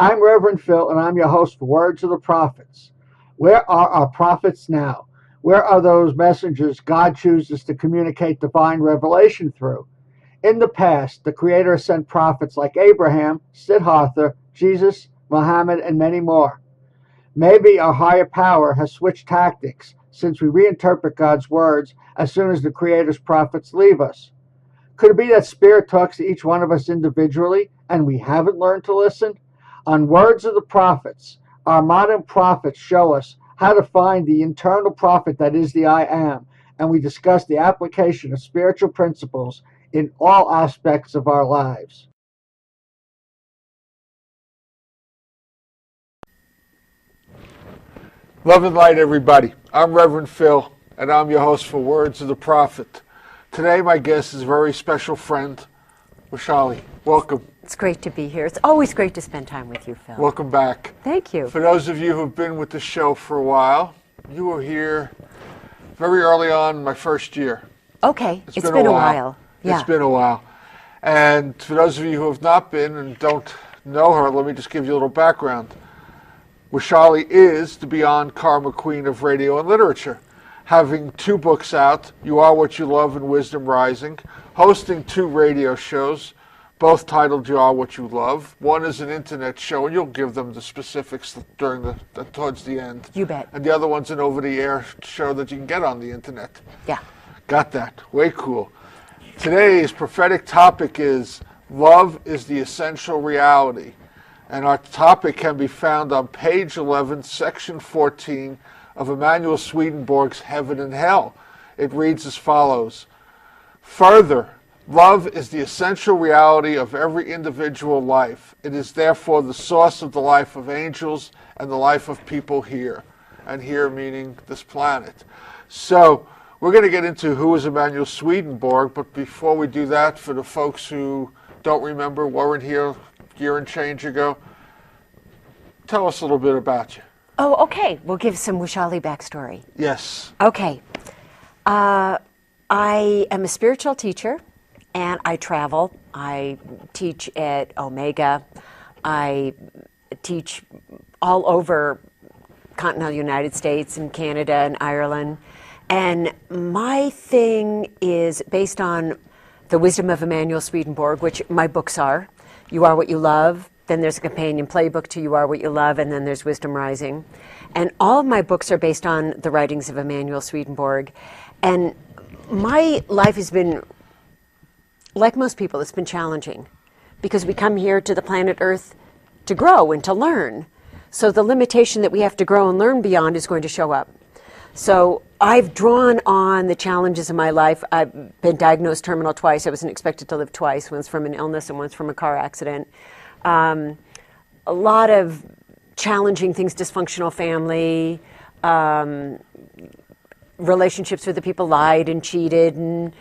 I'm Reverend Phil, and I'm your host for Words of the Prophets. Where are our prophets now? Where are those messengers God chooses to communicate divine revelation through? In the past, the Creator sent prophets like Abraham, Siddhartha, Jesus, Muhammad, and many more. Maybe our higher power has switched tactics since we reinterpret God's words as soon as the Creator's prophets leave us. Could it be that Spirit talks to each one of us individually and we haven't learned to listen? On Words of the Prophets, our modern prophets show us how to find the internal prophet that is the I Am, and we discuss the application of spiritual principles in all aspects of our lives. Love and light, everybody. I'm Reverend Phil, and I'm your host for Words of the Prophet. Today, my guest is a very special friend, Washali. Welcome. It's great to be here. It's always great to spend time with you, Phil. Welcome back. Thank you. For those of you who've been with the show for a while, you were here very early on in my first year. Okay. It's been a while. Yeah. It's been a while. And for those of you who have not been and don't know her, let me just give you a little background. Washali is the Beyond Karma Queen of radio and literature, having 2 books out, You Are What You Love and Wisdom Rising, hosting 2 radio shows, both titled You Are What You Love. One is an internet show, and you'll give them the specifics towards the end. You bet. And the other one's an over-the-air show that you can get on the internet. Yeah. Got that. Way cool. Today's prophetic topic is Love is the Essential Reality. And our topic can be found on page 11, section 14 of Emanuel Swedenborg's Heaven and Hell. It reads as follows. Further, love is the essential reality of every individual life. It is therefore the source of the life of angels and the life of people here. And here meaning this planet. So we're going to get into who is Emanuel Swedenborg, but before we do that, for the folks who don't remember, weren't here year and change ago, tell us a little bit about you. Oh, okay. We'll give some Washali backstory. Yes. Okay. I am a spiritual teacher, and I travel. I teach at Omega. I teach all over continental United States and Canada and Ireland. And my thing is based on the wisdom of Emanuel Swedenborg, which my books are. You Are What You Love, then there's a companion playbook to You Are What You Love, and then there's Wisdom Rising. And all of my books are based on the writings of Emanuel Swedenborg. And my life has been, like most people, it's been challenging because we come here to the planet Earth to grow and to learn. So the limitation that we have to grow and learn beyond is going to show up. So I've drawn on the challenges of my life. I've been diagnosed terminal twice. I wasn't expected to live twice. Once from an illness and once from a car accident. A lot of challenging things, dysfunctional family, relationships with the people lied and cheated. And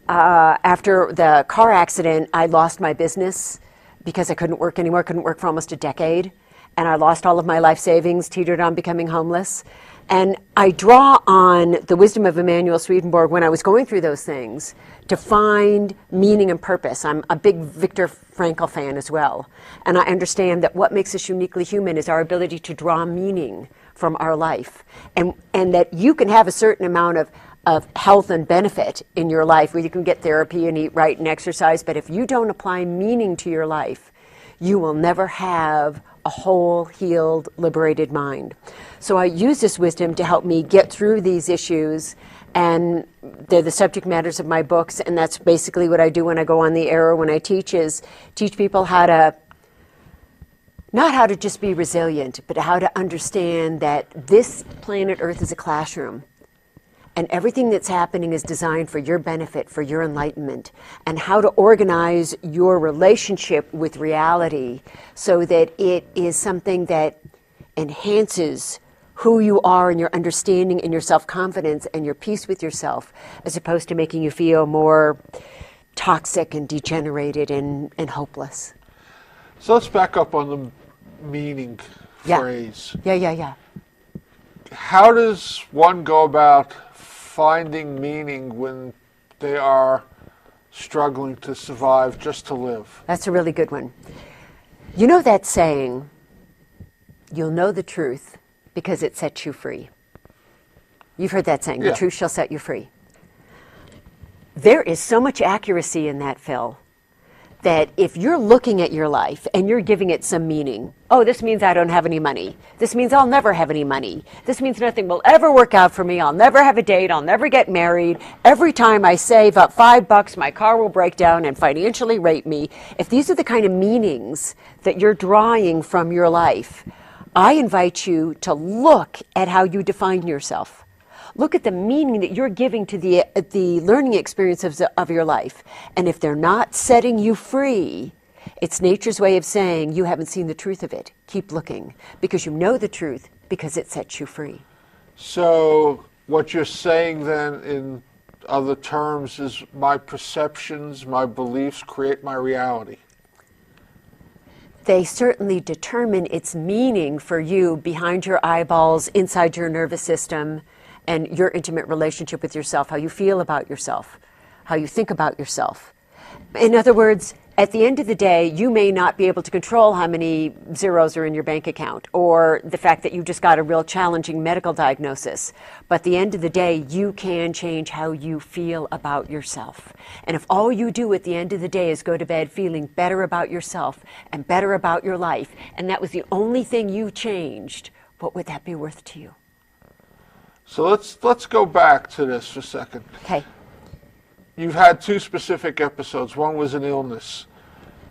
after the car accident, I lost my business because I couldn't work anymore. Couldn't work for almost a decade. And I lost all of my life savings, teetered on becoming homeless. And I draw on the wisdom of Emanuel Swedenborg when I was going through those things to find meaning and purpose. I'm a big Viktor Frankl fan as well. And I understand that what makes us uniquely human is our ability to draw meaning from our life. And that you can have a certain amount of health and benefit in your life where you can get therapy and eat right and exercise. But if you don't apply meaning to your life, you will never have a whole, healed, liberated mind. So I use this wisdom to help me get through these issues, and they're the subject matters of my books, and that's basically what I do when I go on the air or when I teach, is teach people how to, not how to just be resilient, but how to understand that this planet Earth is a classroom. And everything that's happening is designed for your benefit, for your enlightenment, and how to organize your relationship with reality so that it is something that enhances who you are and your understanding and your self-confidence and your peace with yourself, as opposed to making you feel more toxic and degenerated and hopeless. So let's back up on the meaning phrase. Yeah. How does one go about finding meaning when they are struggling to survive, just to live? That's a really good one. You know that saying, You'll know the truth because it sets you free. You've heard that saying, Yeah. the truth shall set you free. There is so much accuracy in that, Phil, that if you're looking at your life and you're giving it some meaning, oh, this means I don't have any money. This means I'll never have any money. This means nothing will ever work out for me. I'll never have a date. I'll never get married. Every time I save up $5, my car will break down and financially rape me. If these are the kind of meanings that you're drawing from your life, I invite you to look at how you define yourself. Look at the meaning that you're giving to the learning experiences of your life. And if they're not setting you free, it's nature's way of saying you haven't seen the truth of it. Keep looking, because you know the truth, because it sets you free. So what you're saying then, in other terms, is my perceptions, my beliefs create my reality. They certainly determine its meaning for you behind your eyeballs, inside your nervous system, and your intimate relationship with yourself, how you feel about yourself, how you think about yourself. In other words, at the end of the day, you may not be able to control how many zeros are in your bank account or the fact that you just got a real challenging medical diagnosis. But at the end of the day, you can change how you feel about yourself. And if all you do at the end of the day is go to bed feeling better about yourself and better about your life, and that was the only thing you changed, what would that be worth to you? So let's go back to this for a second. Okay. You've had two specific episodes. One was an illness.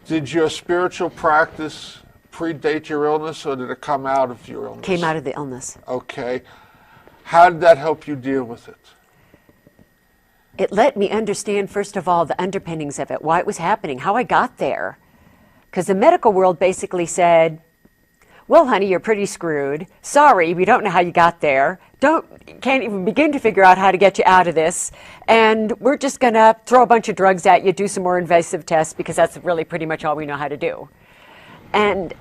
Did your spiritual practice predate your illness, or did it come out of your illness? Came out of the illness. Okay. How did that help you deal with it? It let me understand, first of all, the underpinnings of it, why it was happening, how I got there. Because the medical world basically said, well, honey, you're pretty screwed. Sorry, we don't know how you got there. Can't even begin to figure out how to get you out of this. And we're just going to throw a bunch of drugs at you, do some more invasive tests, because that's really pretty much all we know how to do. And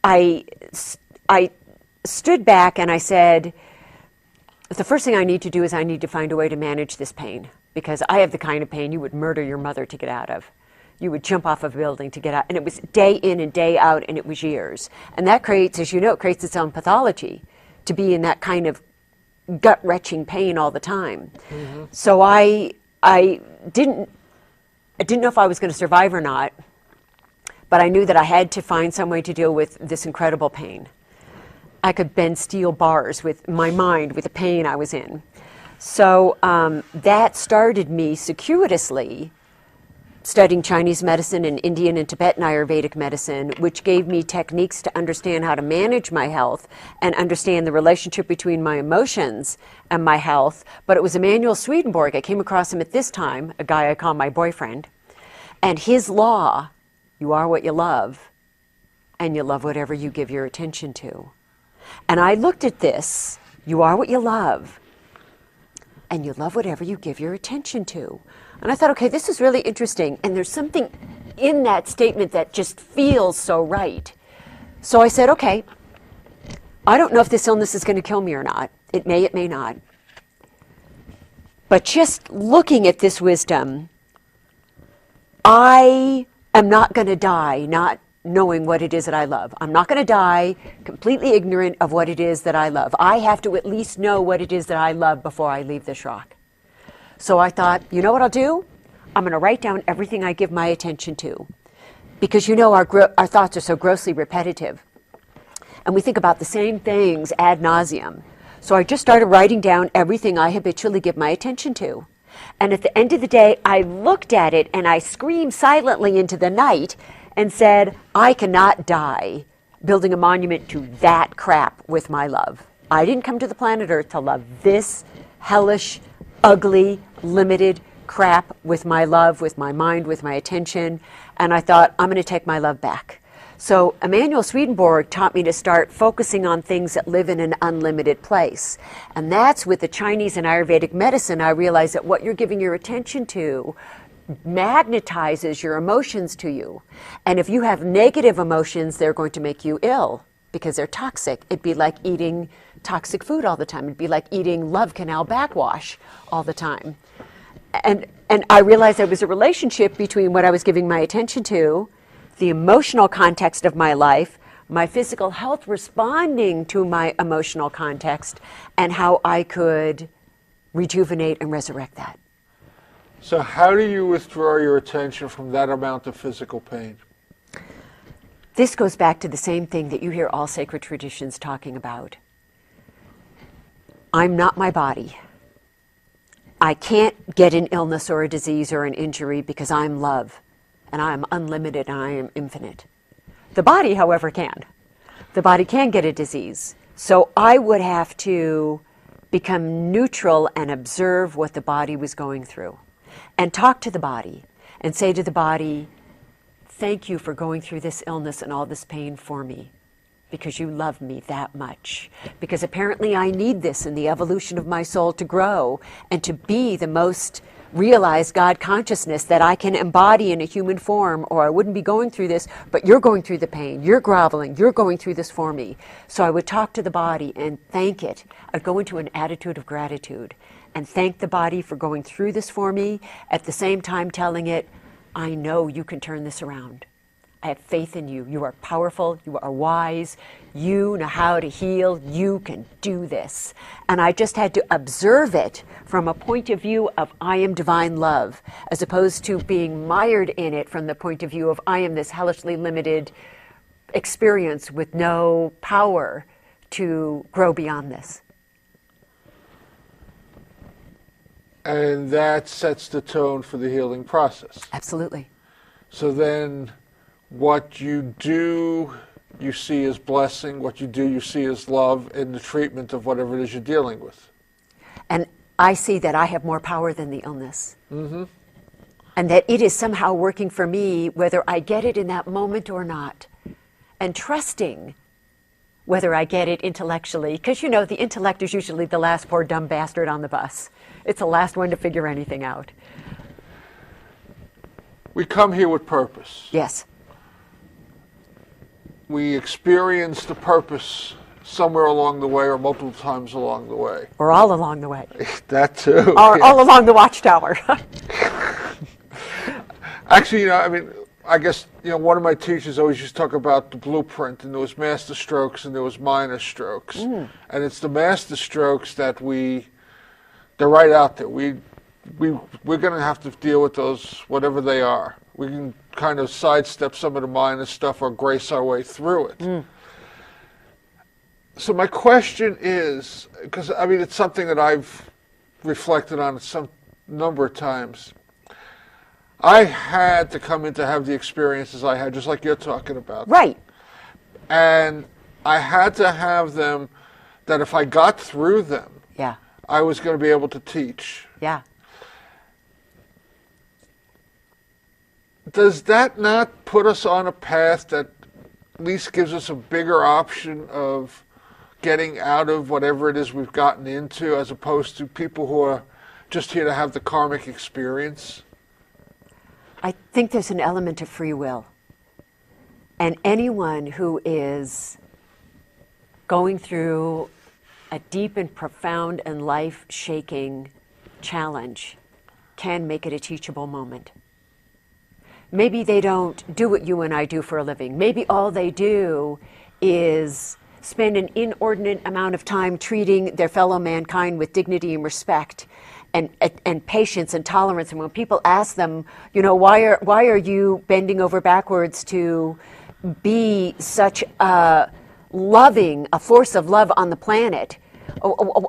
I stood back and I said, the first thing I need to do is I need to find a way to manage this pain, because I have the kind of pain you would murder your mother to get out of. You would jump off of a building to get out. And it was day in and day out, and it was years. And that creates, as you know, it creates its own pathology to be in that kind of gut-wrenching pain all the time. Mm-hmm. So I didn't know if I was going to survive or not, but I knew that I had to find some way to deal with this incredible pain. I could bend steel bars with my mind, with the pain I was in. So that started me circuitously studying Chinese medicine and Indian and Tibetan Ayurvedic medicine, which gave me techniques to understand how to manage my health and understand the relationship between my emotions and my health. But it was Emanuel Swedenborg. I came across him at this time, a guy I call my boyfriend. And his law, you are what you love, and you love whatever you give your attention to. And I looked at this, you are what you love, and you love whatever you give your attention to. And I thought, okay, this is really interesting. And there's something in that statement that just feels so right. So I said, okay, I don't know if this illness is going to kill me or not. It may not. But just looking at this wisdom, I am not going to die not knowing what it is that I love. I'm not going to die completely ignorant of what it is that I love. I have to at least know what it is that I love before I leave this rock. So I thought, you know what I'll do? I'm going to write down everything I give my attention to. Because you know our thoughts are so grossly repetitive. And we think about the same things ad nauseum. So I just started writing down everything I habitually give my attention to. And at the end of the day, I looked at it and I screamed silently into the night and said, I cannot die building a monument to that crap with my love. I didn't come to the planet Earth to love this hellish, ugly, limited crap with my love, with my mind, with my attention. And I thought, I'm going to take my love back. So Emanuel Swedenborg taught me to start focusing on things that live in an unlimited place. And that's with the Chinese and Ayurvedic medicine. I realized that what you're giving your attention to magnetizes your emotions to you. And if you have negative emotions, they're going to make you ill because they're toxic. It'd be like eating toxic food all the time. It'd be like eating love canal backwash all the time. And I realized there was a relationship between what I was giving my attention to, the emotional context of my life, my physical health responding to my emotional context, and how I could rejuvenate and resurrect that. So how do you withdraw your attention from that amount of physical pain? This goes back to the same thing that you hear all sacred traditions talking about. I'm not my body. I can't get an illness or a disease or an injury because I'm love, and I am unlimited and I am infinite. The body, however, can. The body can get a disease. So I would have to become neutral and observe what the body was going through, and talk to the body and say to the body, thank you for going through this illness and all this pain for me, because you love me that much. Because apparently I need this in the evolution of my soul to grow and to be the most realized God consciousness that I can embody in a human form, or I wouldn't be going through this, but you're going through the pain, you're groveling, you're going through this for me. So I would talk to the body and thank it. I'd go into an attitude of gratitude and thank the body for going through this for me, at the same time telling it, I know you can turn this around. I have faith in you. You are powerful. You are wise. You know how to heal. You can do this. And I just had to observe it from a point of view of I am divine love, as opposed to being mired in it from the point of view of I am this hellishly limited experience with no power to grow beyond this. And that sets the tone for the healing process. Absolutely. So then what you do, you see as blessing. What you do, you see as love in the treatment of whatever it is you're dealing with. And I see that I have more power than the illness. Mm-hmm. And that it is somehow working for me, whether I get it in that moment or not. And trusting whether I get it intellectually. Because, you know, the intellect is usually the last poor dumb bastard on the bus. It's the last one to figure anything out. We come here with purpose. Yes. We experience the purpose somewhere along the way or multiple times along the way. Or all along the way. That too. Or all along the watchtower. Actually, you know, I mean, I guess, you know, one of my teachers always used to talk about the blueprint, and there was master strokes and there was minor strokes. And it's the master strokes that they're right out there. We're going to have to deal with those, whatever they are. We can kind of sidestep some of the minor stuff or grace our way through it. So my question is, because I mean, it's something that I've reflected on some number of times. I had to come in to have the experiences I had, just like you're talking about. Right. And I had to have them that if I got through them, Yeah. I was going to be able to teach. Yeah. Does that not put us on a path that at least gives us a bigger option of getting out of whatever it is we've gotten into, as opposed to people who are just here to have the karmic experience? I think there's an element of free will. And anyone who is going through a deep and profound and life-shaking challenge can make it a teachable moment. Maybe they don't do what you and I do for a living. Maybe all they do is spend an inordinate amount of time treating their fellow mankind with dignity and respect and patience and tolerance. And when people ask them, you know, why are you bending over backwards to be such a force of love on the planet?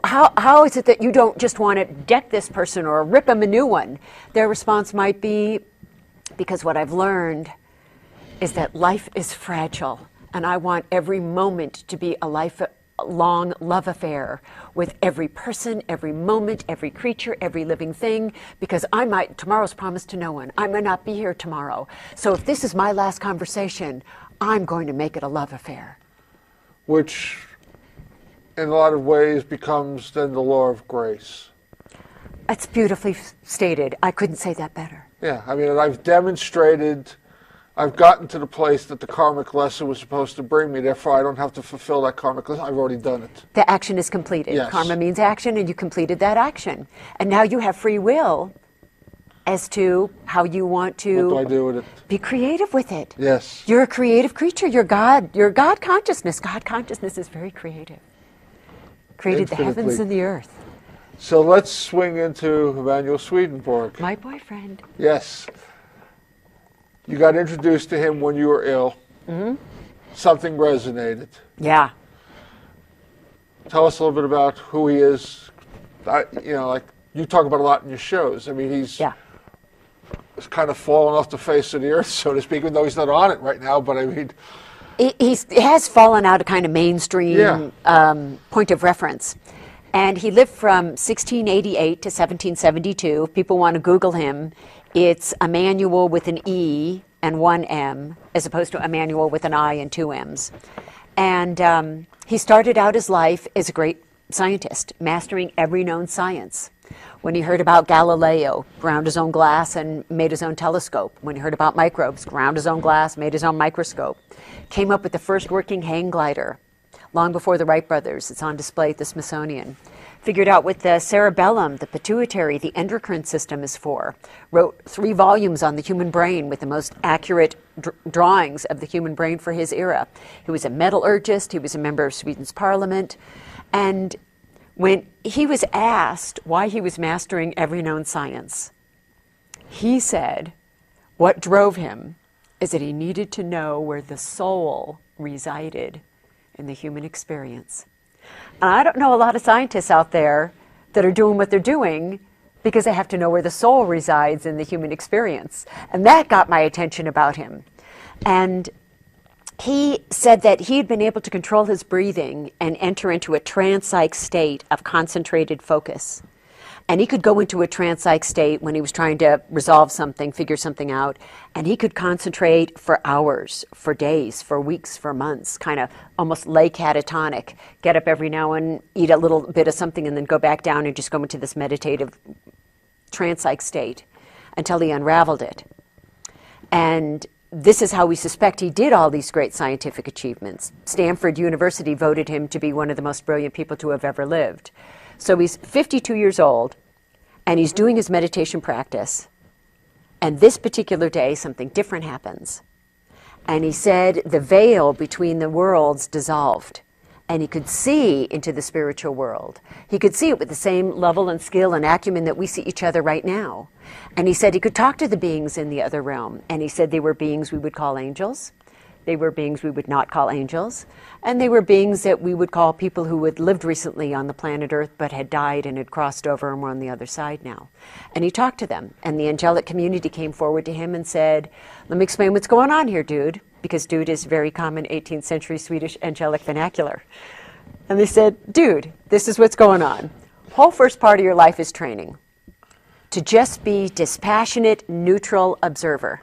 How is it that you don't just want to deck this person or rip them a new one? Their response might be, because what I've learned is that life is fragile, and I want every moment to be a lifelong love affair with every person, every moment, every creature, every living thing, because tomorrow's promised to no one. I may not be here tomorrow. So if this is my last conversation, I'm going to make it a love affair. Which, in a lot of ways, becomes then the law of grace. That's beautifully stated. I couldn't say that better. Yeah, I mean, I've demonstrated, I've gotten to the place that the karmic lesson was supposed to bring me, therefore I don't have to fulfill that karmic lesson. I've already done it. The action is completed. Yes. Karma means action, and you completed that action. And now you have free will as to how you want to What do I do with it? be creative with it. Yes. You're a creative creature. You're God. You're God consciousness. God consciousness is very creative. Created the heavens Infinitely. and the earth. So let's swing into Emanuel Swedenborg. My boyfriend. Yes. You got introduced to him when you were ill. Mm-hmm. Something resonated. Yeah. Tell us a little bit about who he is. Like you talk about a lot in your shows. I mean, he's kind of fallen off the face of the earth, so to speak, even though he's not on it right now. But I mean, He has fallen out of kind of mainstream point of reference. And he lived from 1688 to 1772. If people want to Google him, it's Emanuel with an E and one M, as opposed to Emanuel with an I and two M's. And he started out his life as a great scientist, mastering every known science. When he heard about Galileo, ground his own glass and made his own telescope. When he heard about microbes, ground his own glass, made his own microscope. Came up with the first working hang glider, long before the Wright brothers. It's on display at the Smithsonian. Figured out what the cerebellum, the pituitary, the endocrine system is for. Wrote 3 volumes on the human brain with the most accurate drawings of the human brain for his era. He was a metallurgist. He was a member of Sweden's parliament. And when he was asked why he was mastering every known science, he said what drove him is that he needed to know where the soul resided in the human experience. And I don't know a lot of scientists out there that are doing what they're doing because they have to know where the soul resides in the human experience. And that got my attention about him. And he said that he had been able to control his breathing and enter into a trance-like state of concentrated focus. And he could go into a trance-like state when he was trying to resolve something, figure something out, and he could concentrate for hours, for days, for weeks, for months, kind of almost lay catatonic, get up every now and eat a little bit of something and then go back down and just go into this meditative trance-like state until he unraveled it. And this is how we suspect he did all these great scientific achievements. Stanford University voted him to be one of the most brilliant people to have ever lived. So he's 52 years old, and he's doing his meditation practice. And this particular day, something different happens. And he said the veil between the worlds dissolved, and he could see into the spiritual world. He could see it with the same level and skill and acumen that we see each other right now. And he said he could talk to the beings in the other realm. And he said they were beings we would call angels. They were beings we would not call angels. And they were beings that we would call people who had lived recently on the planet Earth but had died and had crossed over and were on the other side now. And he talked to them. And the angelic community came forward to him and said, "Let me explain what's going on here, dude." Because dude is very common 18th century Swedish angelic vernacular. And they said, "Dude, this is what's going on. Whole first part of your life is training to just be dispassionate, neutral observer.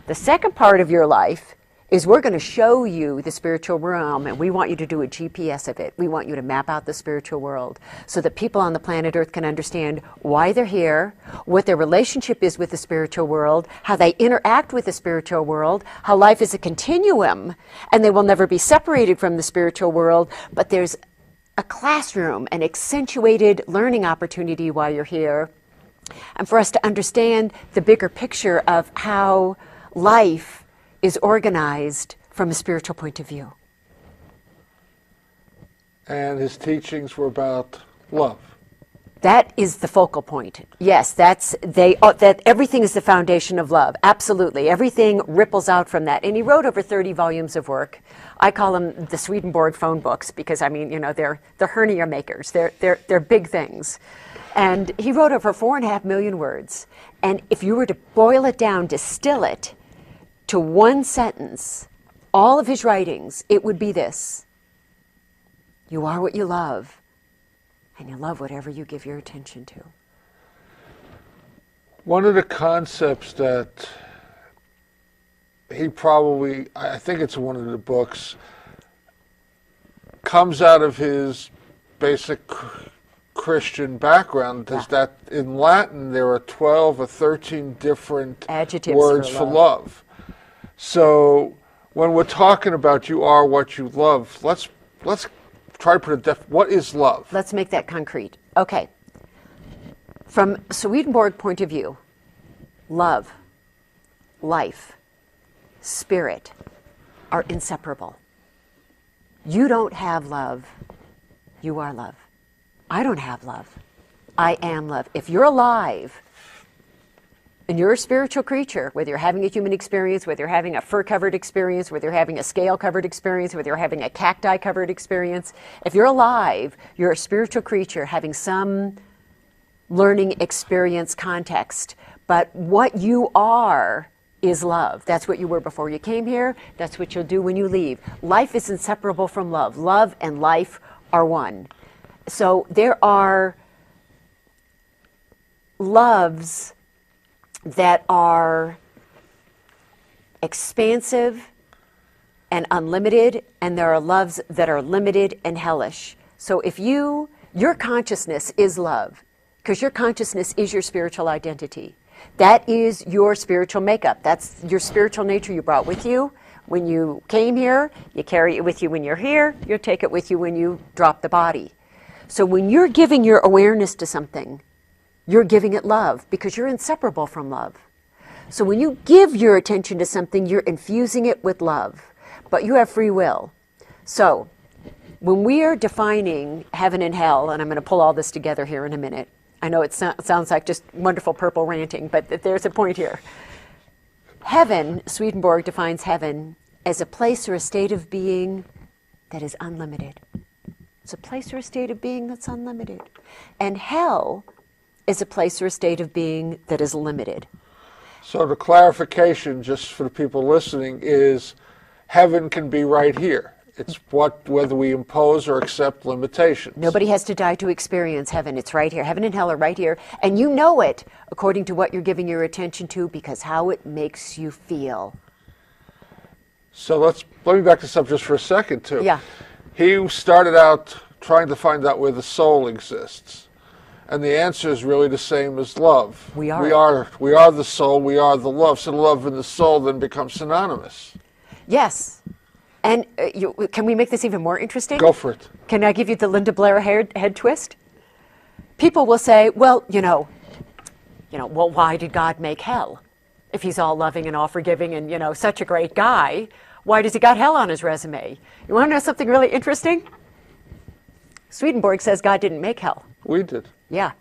The second part of your life is we're going to show you the spiritual realm, and we want you to do a GPS of it. We want you to map out the spiritual world so that people on the planet Earth can understand why they're here, what their relationship is with the spiritual world, how they interact with the spiritual world, how life is a continuum, and they will never be separated from the spiritual world, but there's a classroom, an accentuated learning opportunity while you're here, and for us to understand the bigger picture of how life is organized from a spiritual point of view." And his teachings were about love. That is the focal point. Yes, that everything is the foundation of love. Absolutely. Everything ripples out from that. And he wrote over 30 volumes of work. I call them the Swedenborg phone books because, I mean, they're hernia makers. They're big things. And he wrote over 4.5 million words. And if you were to boil it down, distill it to one sentence, all of his writings, it would be this: you are what you love, and you love whatever you give your attention to. One of the concepts that he probably, I think it's one of the books, comes out of his basic Christian background, is that in Latin there are 12 or 13 different adjectives words for love. So when we're talking about you are what you love, let's try to put what is love? Let's make that concrete. Okay. From Swedenborg point of view, Love, life, spirit are inseparable. You don't have love, you are love. I don't have love, I am love. If you're alive and you're a spiritual creature, whether you're having a human experience, whether you're having a fur-covered experience, whether you're having a scale-covered experience, whether you're having a cacti-covered experience, if you're alive, you're a spiritual creature having some learning experience context. But what you are is love. That's what you were before you came here. That's what you'll do when you leave. Life is inseparable from love. Love and life are one. So there are loves that are expansive and unlimited, and there are loves that are limited and hellish. So if your consciousness is love, because your consciousness is your spiritual identity. That is your spiritual makeup. That's your spiritual nature you brought with you when you came here. You carry it with you when you're here. You'll take it with you when you drop the body. So when you're giving your awareness to something, you're giving it love because you're inseparable from love. So when you give your attention to something, you're infusing it with love, but you have free will. So when we are defining heaven and hell, and I'm going to pull all this together here in a minute. I know it sounds like just wonderful purple ranting, but there's a point here. Heaven, Swedenborg defines heaven as a place or a state of being that is unlimited. It's a place or a state of being that's unlimited. And hell is a place or a state of being that is limited. So the clarification, just for the people listening, is heaven can be right here. It's whether we impose or accept limitations. Nobody has to die to experience heaven. It's right here. Heaven and hell are right here. And you know it according to what you're giving your attention to, because how it makes you feel. So let me back this up just for a second, too. Yeah. He started out trying to find out where the soul exists. And the answer is really the same as love. We are the soul, we are the love. So the love and the soul then become synonymous. Yes. And can we make this even more interesting? Go for it. Can I give you the Linda Blair head twist? People will say, well, well, why did God make hell? If he's all loving and all forgiving and, such a great guy, why does he got hell on his resume? You want to know something really interesting? Swedenborg says God didn't make hell. We did. Yeah.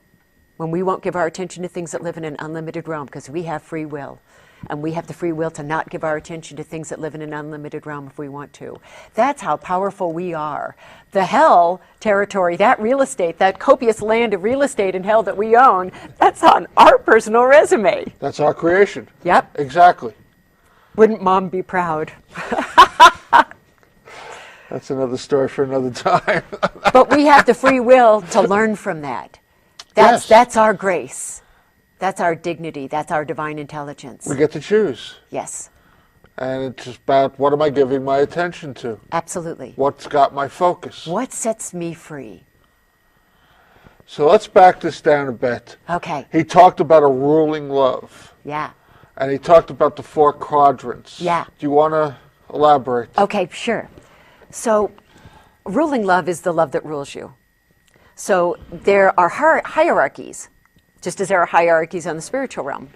When we won't give our attention to things that live in an unlimited realm, because we have free will. And we have the free will to not give our attention to things that live in an unlimited realm if we want to. That's how powerful we are. The hell territory, that real estate, that copious land of real estate in hell that we own, that's on our personal resume. That's our creation. Yep. Exactly. Wouldn't Mom be proud? That's another story for another time. But we have the free will to learn from that. That's our grace. That's our dignity. That's our divine intelligence. We get to choose. Yes. And it's just about what am I giving my attention to? Absolutely. What's got my focus? What sets me free? So let's back this down a bit. Okay. He talked about a ruling love. Yeah. And he talked about the 4 quadrants. Yeah. Do you want to elaborate? Okay, sure. So ruling love is the love that rules you. So there are hierarchies, just as there are hierarchies on the spiritual realm.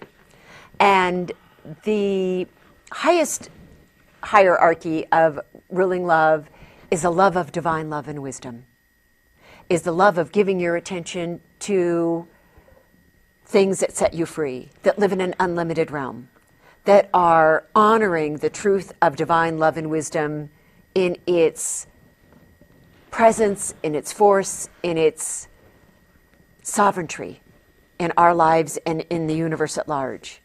And the highest hierarchy of ruling love is a love of divine love and wisdom, is the love of giving your attention to things that set you free, that live in an unlimited realm, that are honoring the truth of divine love and wisdom in its presence, in its force, in its sovereignty in our lives and in the universe at large.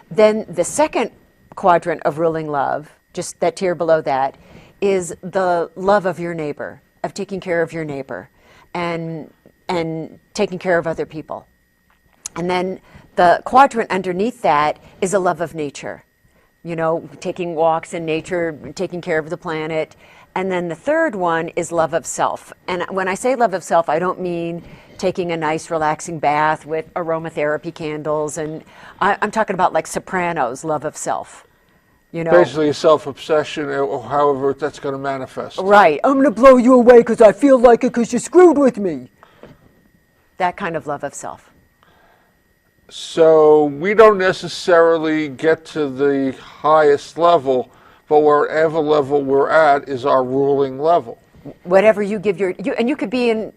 Then the second quadrant of ruling love, just that tier below that, is the love of your neighbor, of taking care of your neighbor and taking care of other people. And then the quadrant underneath that is a love of nature, taking walks in nature, taking care of the planet. And then the third one is love of self. And when I say love of self, I don't mean taking a nice relaxing bath with aromatherapy candles. And I'm talking about like Sopranos, love of self. Basically a self-obsession, or however that's going to manifest. Right. I'm going to blow you away because I feel like it because you screwed with me. That kind of love of self. So we don't necessarily get to the highest level, but wherever level we're at is our ruling level. Whatever you give and you could be in,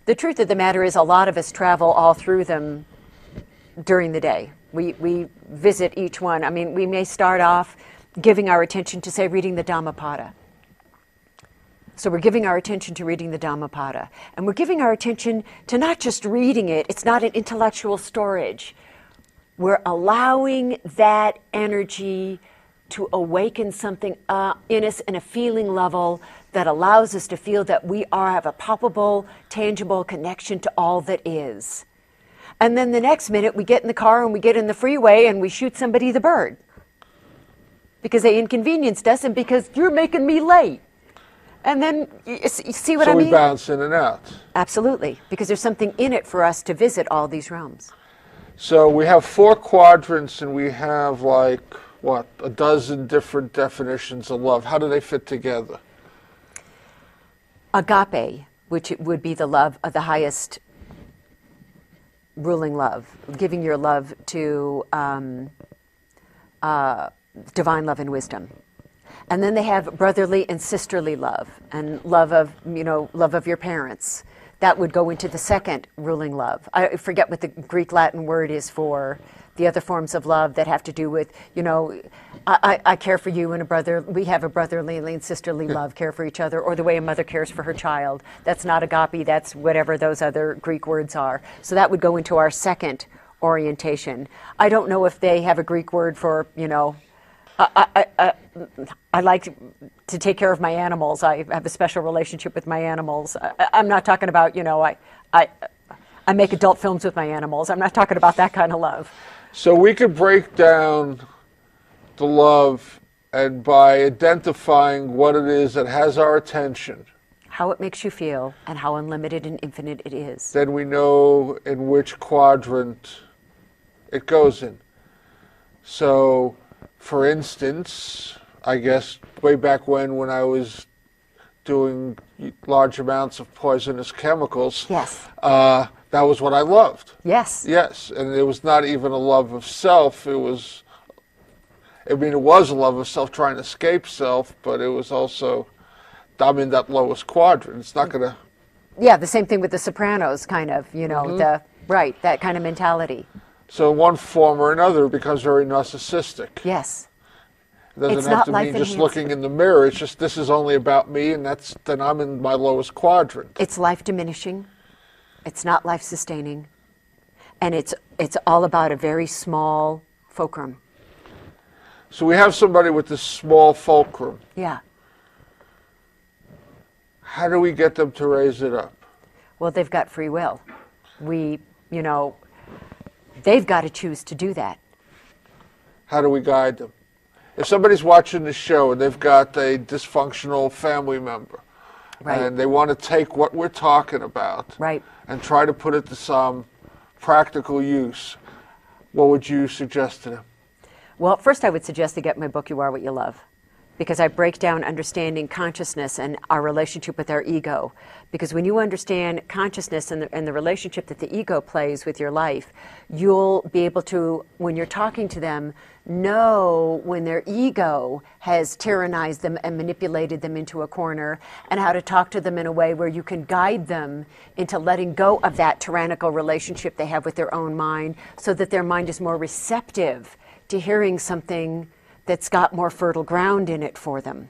the truth of the matter is a lot of us travel all through them during the day. We visit each one. I mean, we may start off giving our attention to, say, reading the Dhammapada. So we're giving our attention to reading the Dhammapada. And we're giving our attention to not just reading it. It's not an intellectual storage. We're allowing that energy to awaken something in us in a feeling level that allows us to feel that we have a palpable, tangible connection to all that is. And then the next minute we get in the car and we get in the freeway and we shoot somebody the bird. Because they inconvenienced us and because you're making me late. And then, you see what I mean? So we bounce in and out. Absolutely, because there's something in it for us to visit all these realms. So we have 4 quadrants and we have like, what, a dozen different definitions of love. How do they fit together? Agape, which would be the love of the highest ruling love, giving your love to divine love and wisdom. And then they have brotherly and sisterly love, and love of, love of your parents. That would go into the second ruling love. I forget what the Greek Latin word is for the other forms of love that have to do with, I care for you and we have a brotherly and sisterly love, care for each other, or the way a mother cares for her child. That's not agape, that's whatever those other Greek words are. So that would go into our second orientation. I don't know if they have a Greek word for, I like to take care of my animals. I have a special relationship with my animals. I'm not talking about, I make adult films with my animals. I'm not talking about that kind of love. So we could break down the love and by identifying what it is that has our attention. How it makes you feel and how unlimited and infinite it is. Then we know in which quadrant it goes in. So, for instance, I guess way back when I was doing large amounts of poisonous chemicals, yes, that was what I loved. Yes. Yes, and it was not even a love of self. It was a love of self trying to escape self, but it was also, I'm in that lowest quadrant. It's not going to... Yeah, the same thing with the Sopranos, kind of, that kind of mentality. So in one form or another, it becomes very narcissistic. Yes. It doesn't have to mean just looking in the mirror. It's just, this is only about me, and then I'm in my lowest quadrant. It's life diminishing. It's not life sustaining. And it's all about a very small fulcrum. So we have somebody with this small fulcrum. Yeah. How do we get them to raise it up? Well, they've got free will. They've got to choose to do that. How do we guide them? If somebody's watching the show and they've got a dysfunctional family member, right, and they want to take what we're talking about, right, and try to put it to some practical use, what would you suggest to them? Well, first I would suggest they get my book, You Are What You Love, because I break down understanding consciousness and our relationship with our ego. Because when you understand consciousness and the relationship that the ego plays with your life, you'll be able to, when you're talking to them, know when their ego has tyrannized them and manipulated them into a corner, and how to talk to them in a way where you can guide them into letting go of that tyrannical relationship they have with their own mind, so that their mind is more receptive to hearing something that's got more fertile ground in it for them.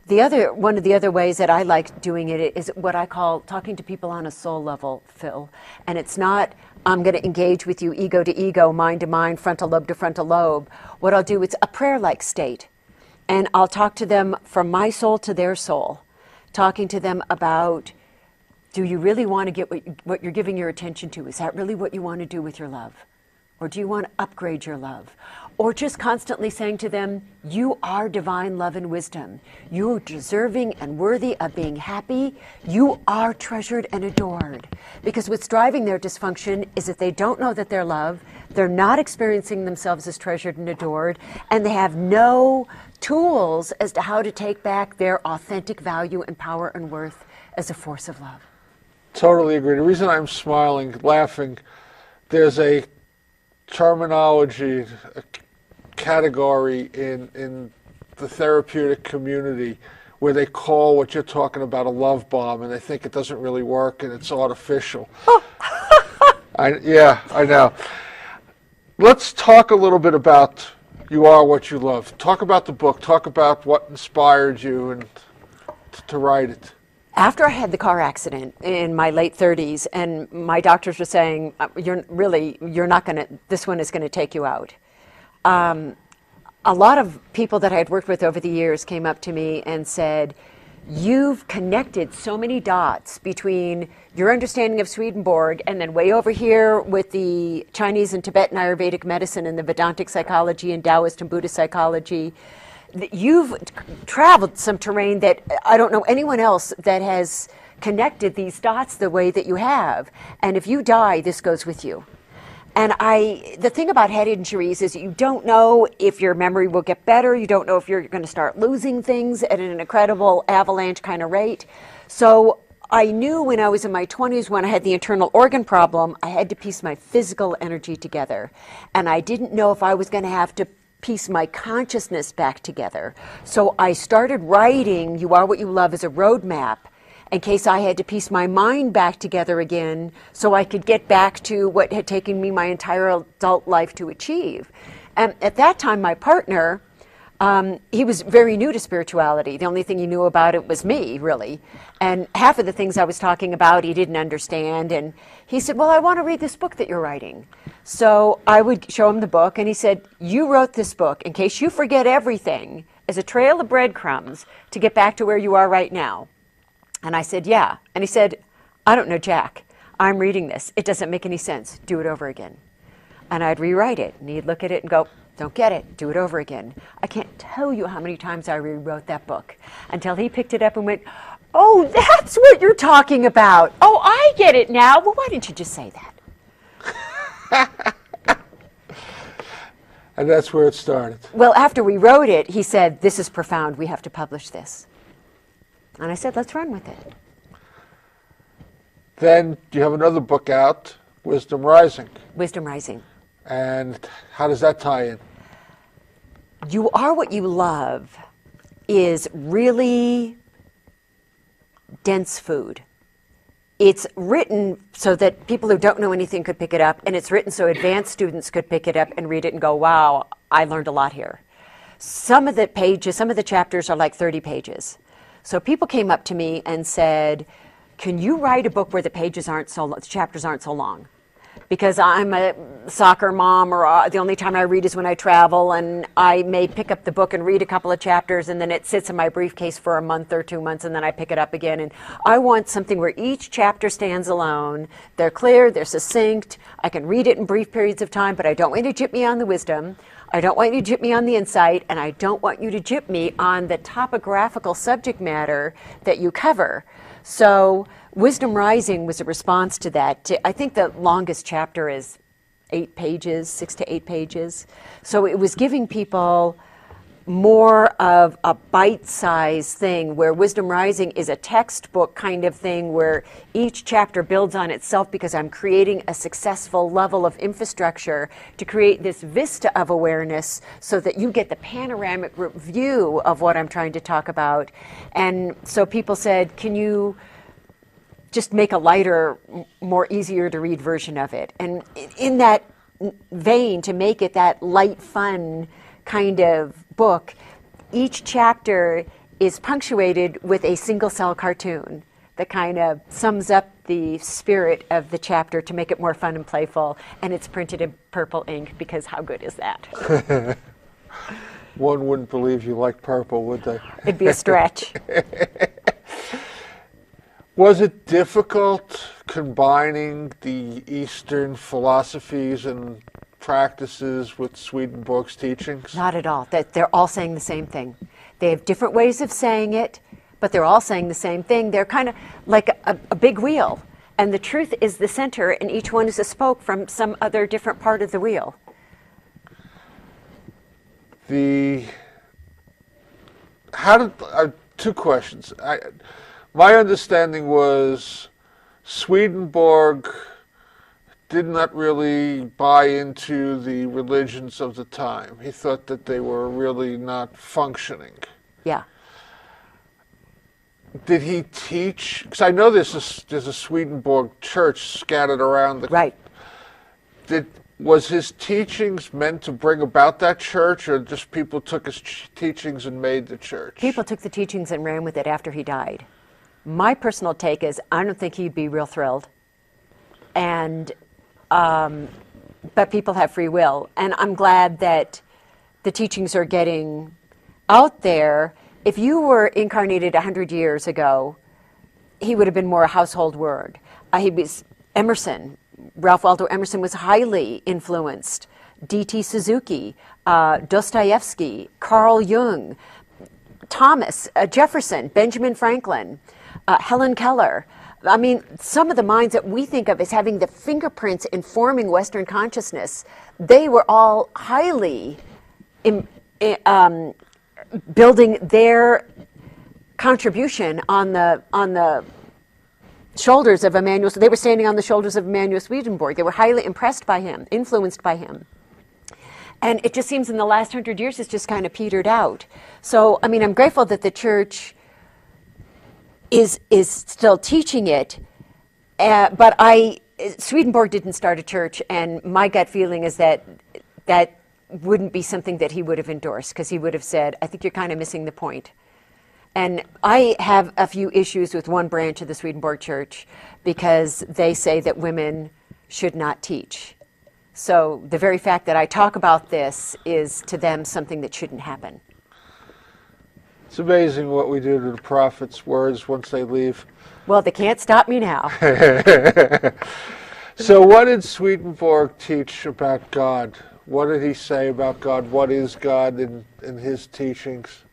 One of the other ways that I like doing it is what I call talking to people on a soul level, Phil. And it's not, I'm going to engage with you ego to ego, mind to mind, frontal lobe to frontal lobe. What I'll do, it's a prayer-like state. And I'll talk to them from my soul to their soul, talking to them about, do you really want to get what you're giving your attention to? Is that really what you want to do with your love? Or do you want to upgrade your love? Or just constantly saying to them, you are divine love and wisdom. You are deserving and worthy of being happy. You are treasured and adored. Because what's driving their dysfunction is that they don't know that they're loved, they're not experiencing themselves as treasured and adored, and they have no tools as to how to take back their authentic value and power and worth as a force of love. Totally agree. The reason I'm smiling, laughing, there's a terminology, a category in the therapeutic community where they call what you're talking about a love bomb, and they think it doesn't really work and it's artificial. Yeah, I know. Let's talk a little bit about You Are What You Love. Talk about the book. Talk about what inspired you and to write it. After I had the car accident in my late 30s, and my doctors were saying, you're not going to, this one is going to take you out. A lot of people that I had worked with over the years came up to me and said, you've connected so many dots between your understanding of Swedenborg and then way over here with the Chinese and Tibetan Ayurvedic medicine and the Vedantic psychology and Taoist and Buddhist psychology. You've traveled some terrain that I don't know anyone else that has connected these dots the way that you have. And if you die, this goes with you. And the thing about head injuries is you don't know if your memory will get better. You don't know if you're going to start losing things at an incredible avalanche kind of rate. So I knew when I was in my 20s, when I had the internal organ problem, I had to piece my physical energy together. And I didn't know if I was going to have to piece my consciousness back together. So I started writing You Are What You Love as a roadmap in case I had to piece my mind back together again so I could get back to what had taken me my entire adult life to achieve. And at that time, my partner, he was very new to spirituality. The only thing he knew about it was me, really. And half of the things I was talking about, he didn't understand. And he said, well, I want to read this book that you're writing. So I would show him the book, and he said, you wrote this book in case you forget everything as a trail of breadcrumbs to get back to where you are right now. And I said, yeah. And he said, I don't know, Jack. I'm reading this. It doesn't make any sense. Do it over again. And I'd rewrite it. And he'd look at it and go, don't get it. Do it over again. I can't tell you how many times I rewrote that book until he picked it up and went, oh, that's what you're talking about. Oh, I get it now. Well, why didn't you just say that? And that's where it started. Well, after we wrote it, he said, this is profound. We have to publish this. And I said, let's run with it. Then you have another book out, Wisdom Rising. Wisdom Rising. And how does that tie in? You Are What You Love is really dense food. It's written so that people who don't know anything could pick it up, and it's written so advanced students could pick it up and read it and go, wow, I learned a lot here. Some of the pages, some of the chapters are like 30 pages. So people came up to me and said, can you write a book where the chapters aren't so long? Because I'm a soccer mom, or the only time I read is when I travel, and I may pick up the book and read a couple of chapters, and then it sits in my briefcase for a month or 2 months, and then I pick it up again. And I want something where each chapter stands alone. They're clear, they're succinct. I can read it in brief periods of time, but I don't want you to jip me on the wisdom. I don't want you to jip me on the insight, and I don't want you to jip me on the topographical subject matter that you cover. So Wisdom Rising was a response to that. I think the longest chapter is 8 pages, 6 to 8 pages. So it was giving people more of a bite-sized thing, where Wisdom Rising is a textbook kind of thing where each chapter builds on itself because I'm creating a successful level of infrastructure to create this vista of awareness so that you get the panoramic view of what I'm trying to talk about. And so people said, can you just make a lighter, more easier to read version of it? And in that vein, to make it that light, fun kind of book, each chapter is punctuated with a single cell cartoon that kind of sums up the spirit of the chapter to make it more fun and playful, and it's printed in purple ink because how good is that? One wouldn't believe you like purple, would they? It'd be a stretch. Was it difficult combining the Eastern philosophies and practices with Swedenborg's teachings? Not at all. They're all saying the same thing. They have different ways of saying it, but they're all saying the same thing. They're kind of like a big wheel, and the truth is the center, and each one is a spoke from some other different part of the wheel. Two questions. My understanding was Swedenborg did not really buy into the religions of the time. He thought that they were really not functioning. Yeah. Did he teach? Because I know there's a Swedenborg church scattered around the. Right. Was his teachings meant to bring about that church, or just people took his teachings and made the church? People took the teachings and ran with it after he died. My personal take is I don't think he'd be real thrilled. And but people have free will, and I'm glad that the teachings are getting out there. If you were incarnated 100 years ago, he would have been more a household word. He was Emerson. Ralph Waldo Emerson was highly influenced. D.T. Suzuki, Dostoevsky, Carl Jung, Thomas Jefferson, Benjamin Franklin, Helen Keller. I mean, some of the minds that we think of as having the fingerprints informing Western consciousness, they were all highly building their contribution on the shoulders of Emanuel. So they were standing on the shoulders of Emanuel Swedenborg. They were highly impressed by him, influenced by him. And it just seems in the last 100 years it's just kind of petered out. So, I mean, I'm grateful that the church is still teaching it, but Swedenborg didn't start a church, and my gut feeling is that wouldn't be something that he would have endorsed, because he would have said, I think you're kind of missing the point. And I have a few issues with one branch of the Swedenborg Church because they say that women should not teach. So the very fact that I talk about this is to them something that shouldn't happen. It's amazing what we do to the prophets' words once they leave. Well, they can't stop me now. So what did Swedenborg teach about God? What did he say about God? What is God in his teachings?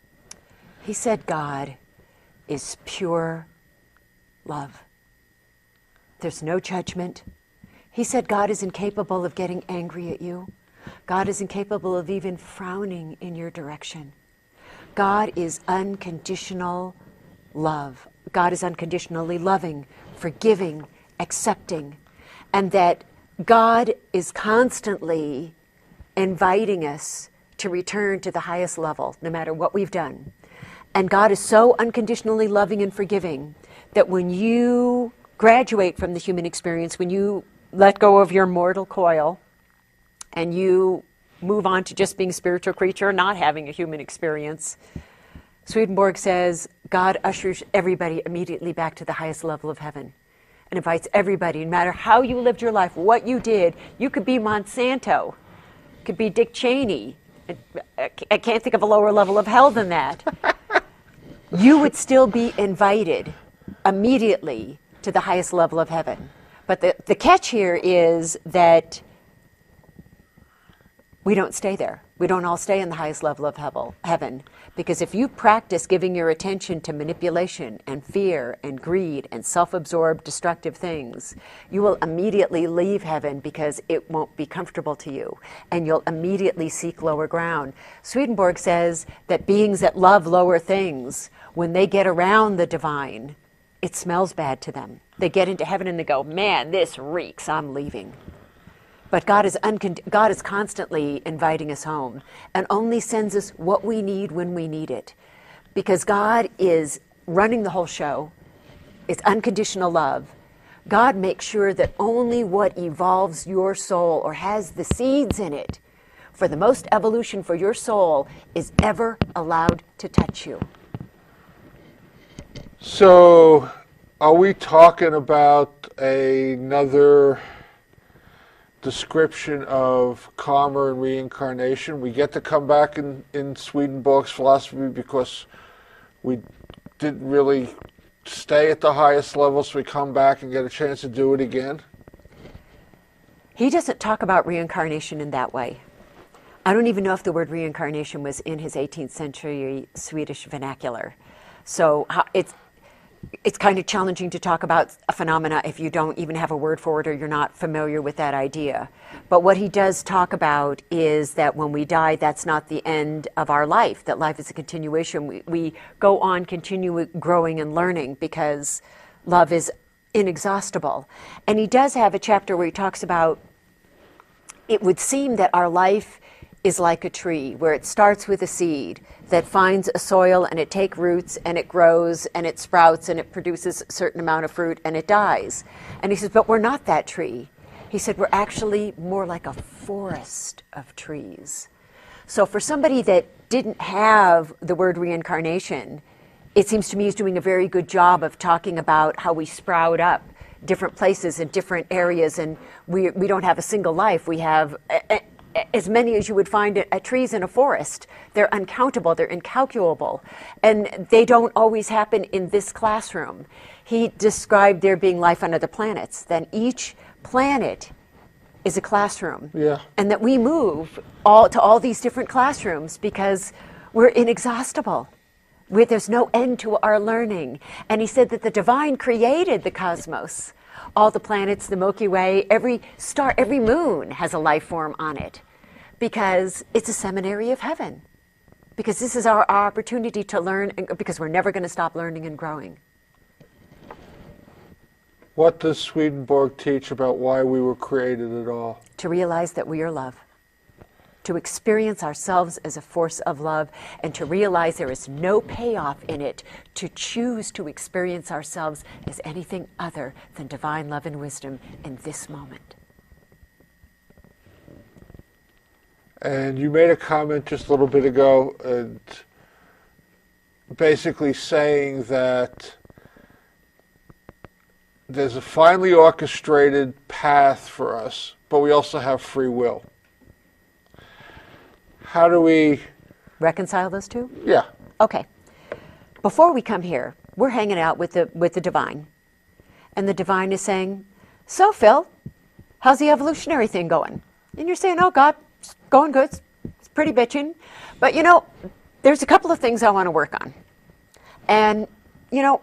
He said God is pure love. There's no judgment. He said God is incapable of getting angry at you. God is incapable of even frowning in your direction. God is unconditional love. God is unconditionally loving, forgiving, accepting, and that God is constantly inviting us to return to the highest level, no matter what we've done. And God is so unconditionally loving and forgiving that when you graduate from the human experience, when you let go of your mortal coil and you move on to just being a spiritual creature, not having a human experience, Swedenborg says God ushers everybody immediately back to the highest level of heaven and invites everybody, no matter how you lived your life, what you did. You could be Monsanto, could be Dick Cheney. I can't think of a lower level of hell than that. You would still be invited immediately to the highest level of heaven. But the catch here is that we don't stay there. We don't all stay in the highest level of heaven. Because if you practice giving your attention to manipulation and fear and greed and self-absorbed destructive things, you will immediately leave heaven because it won't be comfortable to you. And you'll immediately seek lower ground. Swedenborg says that beings that love lower things, when they get around the divine, it smells bad to them. They get into heaven and they go, man, this reeks, I'm leaving. But God is constantly inviting us home and only sends us what we need when we need it. Because God is running the whole show. It's unconditional love. God makes sure that only what evolves your soul or has the seeds in it for the most evolution for your soul is ever allowed to touch you. So are we talking about another description of karma and reincarnation? We get to come back in Swedenborg's philosophy because we didn't really stay at the highest level, so we come back and get a chance to do it again? He doesn't talk about reincarnation in that way. I don't even know if the word reincarnation was in his 18th century Swedish vernacular. So it's kind of challenging to talk about a phenomena if you don't even have a word for it or you're not familiar with that idea. But what he does talk about is that when we die, that's not the end of our life, that life is a continuation. We go on, continue growing and learning because love is inexhaustible. And he does have a chapter where he talks about, it would seem that our life is like a tree, where it starts with a seed that finds a soil and it takes roots and it grows and it sprouts and it produces a certain amount of fruit and it dies. And he says, but we're not that tree. He said, we're actually more like a forest of trees. So for somebody that didn't have the word reincarnation, it seems to me he's doing a very good job of talking about how we sprout up different places in different areas, and we don't have a single life. We have as many as you would find at trees in a forest. They're uncountable, they're incalculable, and they don't always happen in this classroom. He described there being life on other planets. Then each planet is a classroom. Yeah. And that we move to all these different classrooms because we're inexhaustible. There's no end to our learning. And he said that the divine created the cosmos. All the planets, the Milky Way, every star, every moon has a life form on it because it's a seminary of heaven. Because this is our opportunity to learn, because we're never going to stop learning and growing. What does Swedenborg teach about why we were created at all? To realize that we are love. To experience ourselves as a force of love, and to realize there is no payoff in it to choose to experience ourselves as anything other than divine love and wisdom in this moment. And you made a comment just a little bit ago, and basically saying that there's a finely orchestrated path for us, but we also have free will. How do we reconcile those two? Yeah. Okay. Before we come here, we're hanging out with the divine. And the divine is saying, so Phil, how's the evolutionary thing going? And you're saying, oh God, it's going good. It's pretty bitching. But you know, there's a couple of things I want to work on. And you know,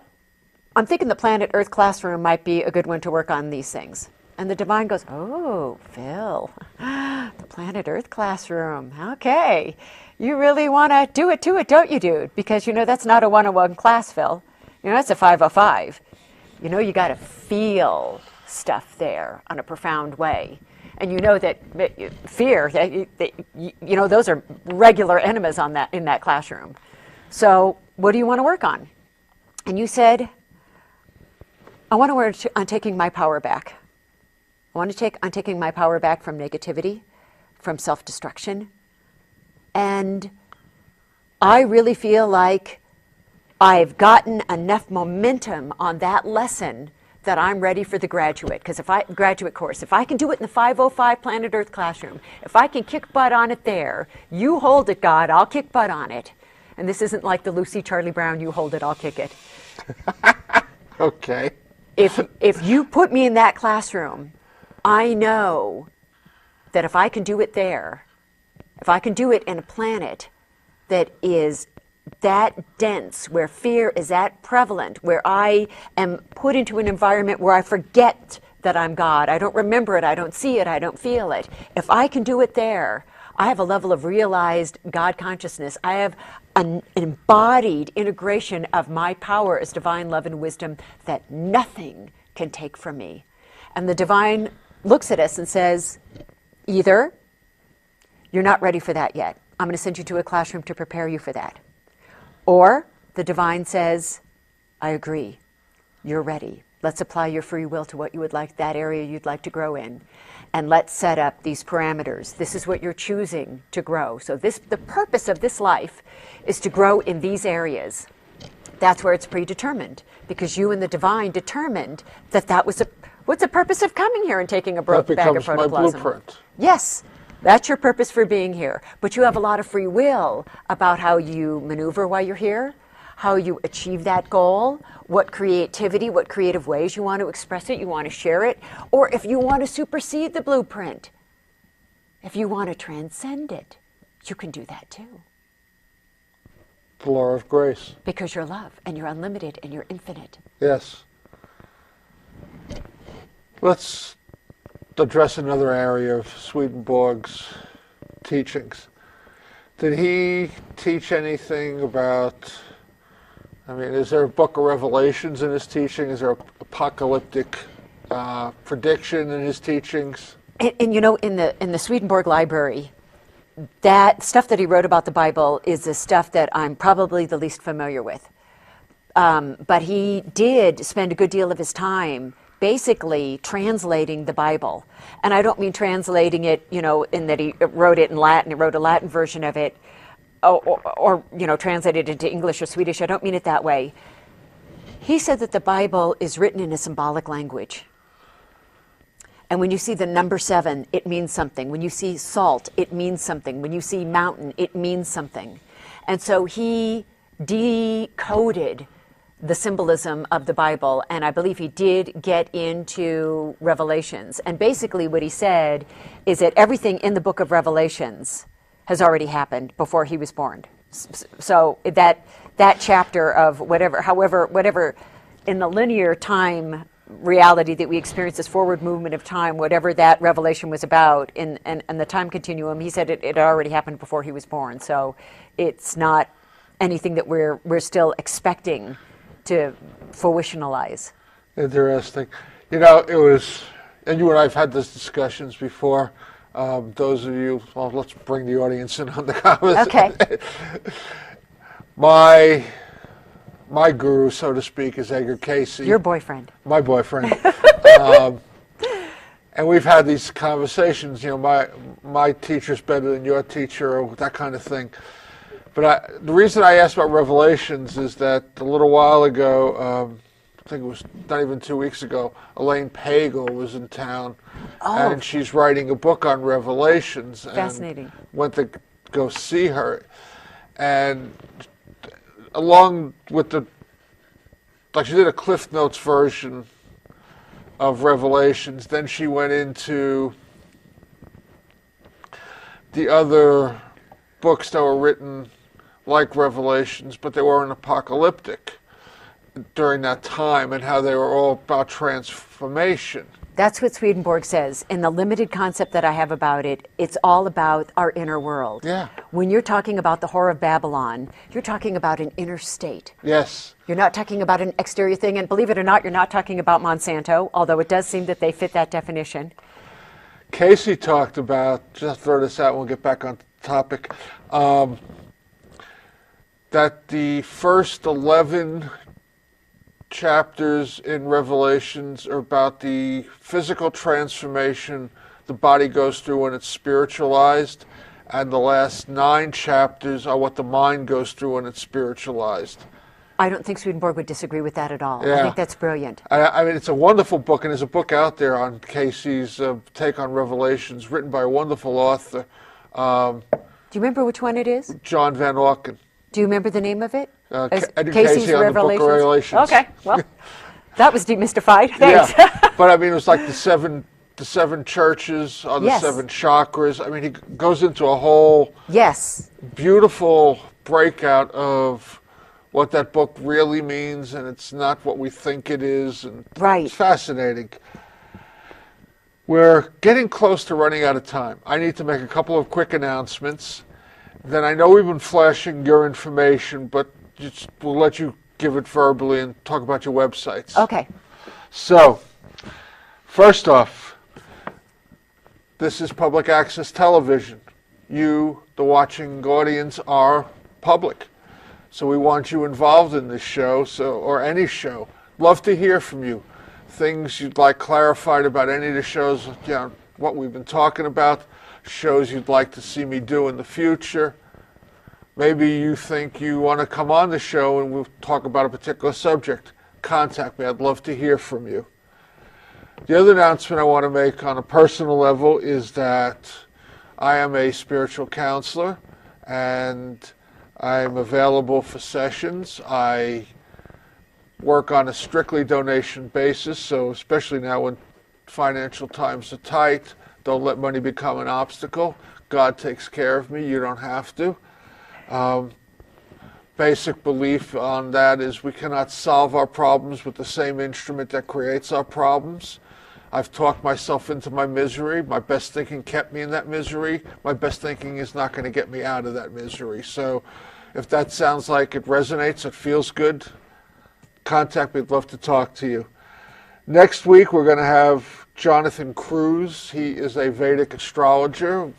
I'm thinking the Planet Earth classroom might be a good one to work on these things. And the divine goes, oh, Phil, the Planet Earth classroom. Okay. You really want to do it, don't you, dude? Because, you know, that's not a 101 class, Phil. You know, that's a 505. You know, you got to feel stuff there on a profound way. And you know that fear, you know, those are regular enemies in that classroom. So what do you want to work on? And you said, I want to work on taking my power back. I want to on taking my power back from negativity, from self-destruction. And I really feel like I've gotten enough momentum on that lesson that I'm ready for the graduate course. If I can do it in the 505 Planet Earth classroom, if I can kick butt on it there, you hold it, God, I'll kick butt on it. And this isn't like the Lucy Charlie Brown, you hold it, I'll kick it. Okay. If you put me in that classroom, I know that if I can do it there, if I can do it in a planet that is that dense, where fear is that prevalent, where I am put into an environment where I forget that I'm God, I don't remember it, I don't see it, I don't feel it. If I can do it there, I have a level of realized God consciousness. I have an embodied integration of my power as divine love and wisdom that nothing can take from me. And the divine looks at us and says, either you're not ready for that yet. I'm going to send you to a classroom to prepare you for that. Or the divine says, I agree. You're ready. Let's apply your free will to what you would like, that area you'd like to grow in. And let's set up these parameters. This is what you're choosing to grow. So the purpose of this life is to grow in these areas. That's where it's predetermined, because you and the divine determined that was what's the purpose of coming here and taking a bag of protoplasm? That becomes my blueprint. Yes, that's your purpose for being here. But you have a lot of free will about how you maneuver while you're here, how you achieve that goal, what creativity, what creative ways you want to express it, you want to share it, or if you want to supersede the blueprint, if you want to transcend it, you can do that too. The law of grace. Because you're love, and you're unlimited, and you're infinite. Yes. Let's address another area of Swedenborg's teachings. Did he teach anything about I mean, is there a book of Revelations in his teaching? Is there apocalyptic prediction in his teachings? And you know, in the Swedenborg Library, that stuff that he wrote about the Bible is the stuff that I'm probably the least familiar with. But he did spend a good deal of his time basically translating the Bible. And I don't mean translating it, you know, in that he wrote it in Latin, he wrote a Latin version of it, or you know, translated it into English or Swedish. I don't mean it that way. He said that the Bible is written in a symbolic language. And when you see the number 7, it means something. When you see salt, it means something. When you see mountain, it means something. And so he decoded the symbolism of the Bible, and I believe he did get into Revelations. And basically what he said is that everything in the book of Revelations has already happened before he was born. So that chapter of whatever in the linear time reality that we experience, this forward movement of time, whatever that revelation was about in the time continuum, he said it already happened before he was born. So it's not anything that we're still expecting to fruitionalize. Interesting. You know, it was, and you and I have had these discussions before. Those of you, well, let's bring the audience in on the conversation. Okay. My guru, so to speak, is Edgar Casey. Your boyfriend. My boyfriend. And we've had these conversations, you know, my teacher's better than your teacher, or that kind of thing. But the reason I asked about Revelations is that a little while ago, I think it was not even 2 weeks ago, Elaine Pagel was in town, and she's writing a book on Revelations. Fascinating. And went to go see her. And along with like she did a Cliff Notes version of Revelations, then she went into the other books that were written like Revelations, but they weren't apocalyptic during that time, and how they were all about transformation. That's what Swedenborg says. In the limited concept that I have about it, it's all about our inner world. Yeah. When you're talking about the Whore of Babylon, you're talking about an inner state. Yes. You're not talking about an exterior thing, and believe it or not, you're not talking about Monsanto, although it does seem that they fit that definition. Casey talked about, just throw this out and we'll get back on topic, that the first 11 chapters in Revelations are about the physical transformation the body goes through when it's spiritualized, and the last 9 chapters are what the mind goes through when it's spiritualized. I don't think Swedenborg would disagree with that at all. Yeah. I think that's brilliant. I mean, it's a wonderful book, and there's a book out there on Casey's take on Revelations, written by a wonderful author. Do you remember which one it is? John Van Auken. Do you remember the name of it? Edgar Casey's Casey on the Book of Revelations. Okay, well, that was demystified. Thanks. Yeah, but I mean, it was like the seven churches on the Yes. 7 chakras. I mean, he goes into a whole beautiful breakout of what that book really means, and it's not what we think it is. And Right. It's fascinating. We're getting close to running out of time. I need to make a couple of quick announcements. Then I know we've been flashing your information, but we'll let you give it verbally and talk about your websites. Okay. So, first off, this is public access television. You, the watching audience, are public. So we want you involved in this show, or any show. Love to hear from you. Things you'd like clarified about any of the shows, you know, what we've been talking about, shows you'd like to see me do in the future. Maybe you think you want to come on the show and we'll talk about a particular subject. Contact me. I'd love to hear from you. The other announcement I want to make on a personal level is that I am a spiritual counselor, and I'm available for sessions. I work on a strictly donation basis, so especially now when financial times are tight, don't let money become an obstacle. God takes care of me. You don't have to. Basic belief on that is we cannot solve our problems with the same instrument that creates our problems. I've talked myself into my misery. My best thinking kept me in that misery. My best thinking is not going to get me out of that misery. So If that sounds like it resonates, it feels good, contact me. I'd love to talk to you. Next week, we're going to have Jonathan Cruz. He is a Vedic astrologer.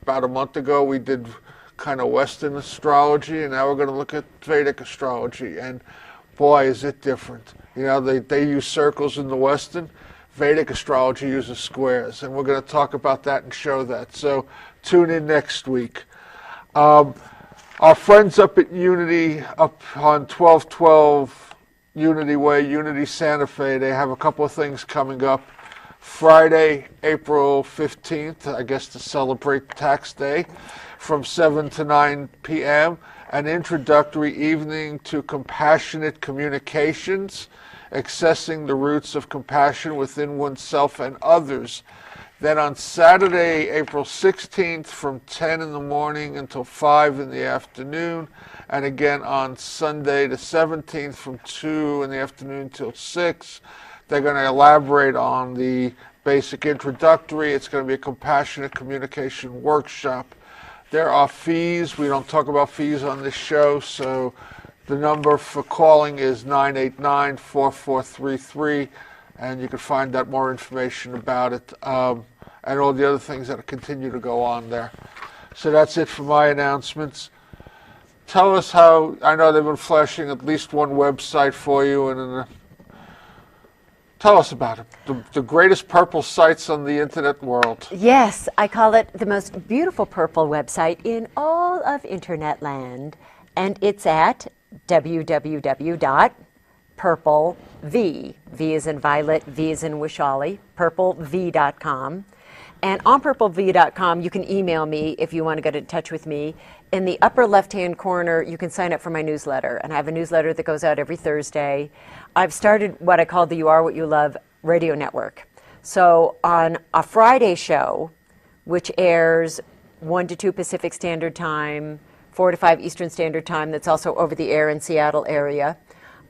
About a month ago, we did kind of Western astrology, and now we're going to look at Vedic astrology. And boy, is it different. They use circles in the Western. Vedic astrology uses squares, and we're going to talk about that and show that. So tune in next week. Our friends up at Unity, up on 1212 Unity Way, Unity Santa Fe, they have a couple of things coming up. Friday, April 15th, I guess to celebrate Tax Day, from 7 to 9 p.m., an introductory evening to compassionate communications, accessing the roots of compassion within oneself and others. Then on Saturday, April 16th, from 10 in the morning until 5 in the afternoon, and again on Sunday the 17th, from 2 in the afternoon till 6. They're going to elaborate on the basic introductory. It's going to be a compassionate communication workshop. There are fees. We don't talk about fees on this show, so the number for calling is 989-4433, and you can find out more information about it and all the other things that continue to go on there. So that's it for my announcements. Tell us how, I know they've been flashing at least one website for you, and tell us about it. The greatest purple sites on the internet world. Yes, I call it the most beautiful purple website in all of internet land. And it's at www.purplev, V as in Violet, V as in Wishali, purplev.com. And on purplev.com, you can email me if you want to get in touch with me. In the upper left-hand corner, you can sign up for my newsletter. And I have a newsletter that goes out every Thursday. I've started what I call the You Are What You Love radio network. So on a Friday show, which airs 1 to 2 Pacific Standard Time, 4 to 5 Eastern Standard Time, that's also over the air in Seattle area,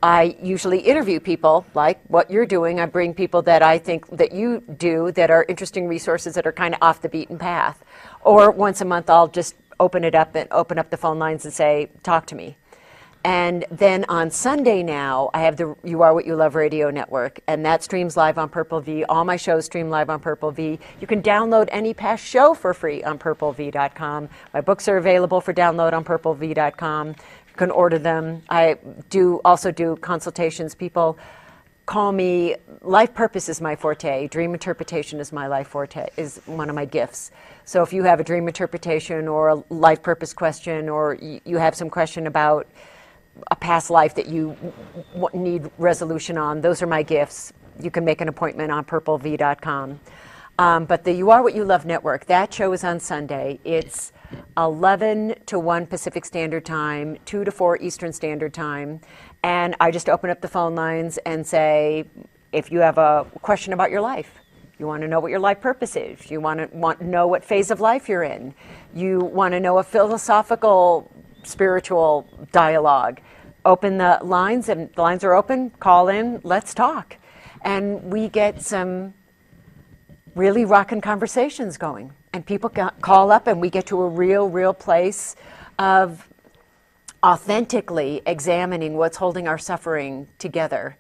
I usually interview people like what you're doing. I bring people that I think that you do that are interesting resources that are kind of off the beaten path. Or once a month, I'll just open it up and open up the phone lines and say, talk to me. And then on Sunday now, I have the You Are What You Love radio network, and that streams live on Purple V. All my shows stream live on Purple V. You can download any past show for free on purplev.com. My books are available for download on purplev.com. You can order them. I also do consultations. People call me, life purpose is my forte. Dream interpretation is my life forte, is one of my gifts. So if you have a dream interpretation or a life purpose question, or you have some question about a past life that you need resolution on, those are my gifts. You can make an appointment on purplev.com. But the You Are What You Love network, that show is on Sunday. It's 11 to 1 Pacific Standard Time, 2 to 4 Eastern Standard Time. And I just open up the phone lines and say, if you have a question about your life, you want to know what your life purpose is, you want to know what phase of life you're in, you want to know a philosophical, spiritual dialogue, open the lines, and the lines are open, call in, let's talk. And we get some really rocking conversations going. And people call up and we get to a real place of authentically examining what's holding our suffering together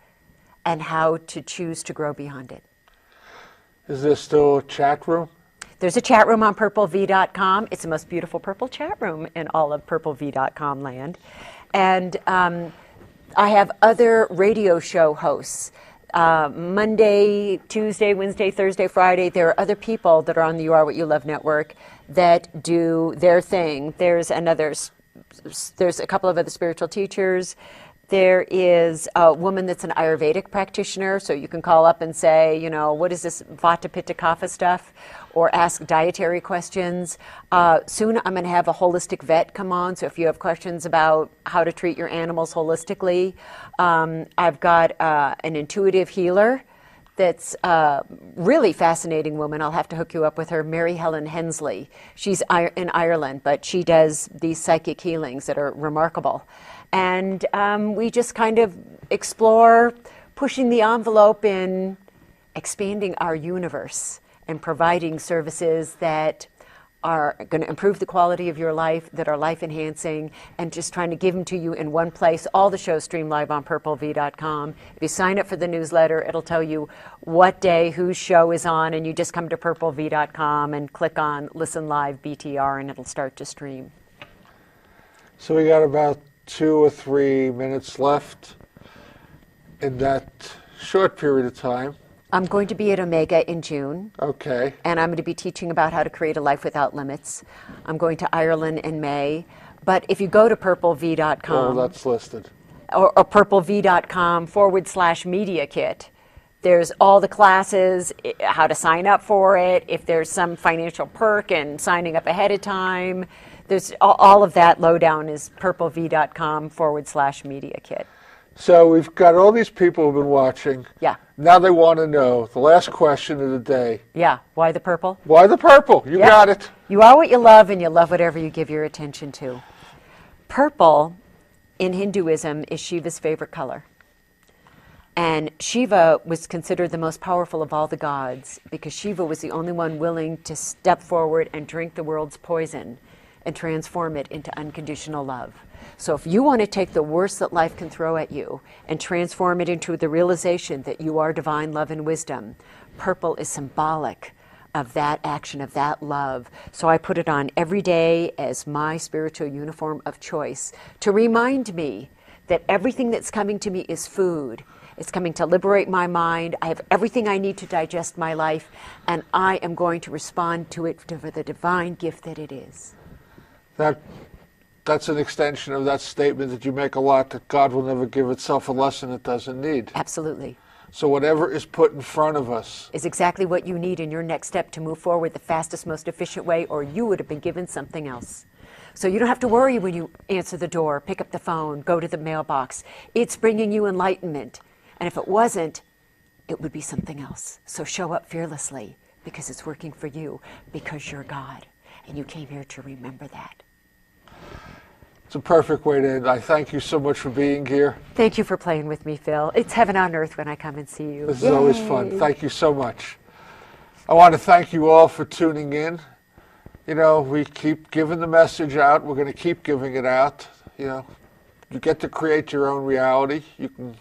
and how to choose to grow beyond it. Is there still a chat room? There's a chat room on purplev.com. It's the most beautiful purple chat room in all of purplev.com land. And I have other radio show hosts. Monday, Tuesday, Wednesday, Thursday, Friday, there are other people that are on the You Are What You Love network that do their thing. There's a couple of other spiritual teachers. There is a woman that's an Ayurvedic practitioner, so you can call up and say, what is this Vata Pitta Kapha stuff? Or ask dietary questions. Soon I'm going to have a holistic vet come on, so if you have questions about how to treat your animals holistically. I've got an intuitive healer that's a really fascinating woman. I'll have to hook you up with her, Mary Helen Hensley. She's in Ireland, but she does these psychic healings that are remarkable. And we just kind of explore pushing the envelope in expanding our universe and providing services that are going to improve the quality of your life, that are life enhancing, and just trying to give them to you in one place. All the shows stream live on purplev.com. If you sign up for the newsletter, it'll tell you what day, whose show is on, and you just come to purplev.com and click on Listen Live BTR, and it'll start to stream. So we got about 2 or 3 minutes left in that short period of time. I'm going to be at Omega in June. Okay. And I'm going to be teaching about how to create a life without limits. I'm going to Ireland in May. But if you go to purplev.com, that's listed. or purplev.com/media kit, there's all the classes, how to sign up for it, if there's some financial perk and signing up ahead of time. There's all of that lowdown is purplev.com/media kit. So we've got all these people who've been watching. Yeah. Now they want to know the last question of the day. Yeah. Why the purple? Why the purple? You got it. You are what you love, and you love whatever you give your attention to. Purple in Hinduism is Shiva's favorite color. And Shiva was considered the most powerful of all the gods because Shiva was the only one willing to step forward and drink the world's poison and transform it into unconditional love. So if you want to take the worst that life can throw at you and transform it into the realization that you are divine love and wisdom, purple is symbolic of that action, of that love. So I put it on every day as my spiritual uniform of choice to remind me that everything that's coming to me is food. It's coming to liberate my mind. I have everything I need to digest my life, and I am going to respond to it for the divine gift that it is. That's an extension of that statement that you make a lot, that God will never give itself a lesson it doesn't need. Absolutely. So whatever is put in front of us is exactly what you need in your next step to move forward the fastest, most efficient way, or you would have been given something else. So you don't have to worry when you answer the door, pick up the phone, go to the mailbox. It's bringing you enlightenment. And if it wasn't, it would be something else. So show up fearlessly because it's working for you, because you're God. And you came here to remember that. It's a perfect way to end. I thank you so much for being here. Thank you for playing with me, Phil. It's heaven on earth when I come and see you. This is always fun. Thank you so much. I want to thank you all for tuning in. You know, we keep giving the message out. We're going to keep giving it out. You know, you get to create your own reality. You can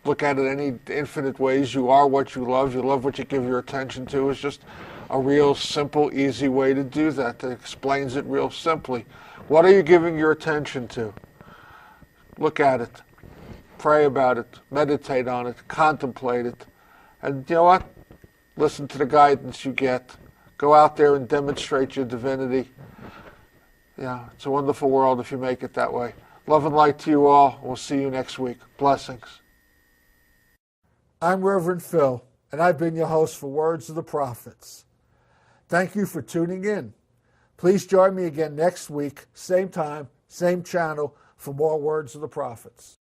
look at it any infinite ways. You are what you love. You love what you give your attention to. It's just a real simple, easy way to do that explains it real simply. What are you giving your attention to? Look at it. Pray about it. Meditate on it. Contemplate it. And you know what? Listen to the guidance you get. Go out there and demonstrate your divinity. Yeah, it's a wonderful world if you make it that way. Love and light to you all. We'll see you next week. Blessings. I'm Reverend Phil, and I've been your host for Words of the Prophets. Thank you for tuning in. Please join me again next week, same time, same channel, for more Words of the Prophets.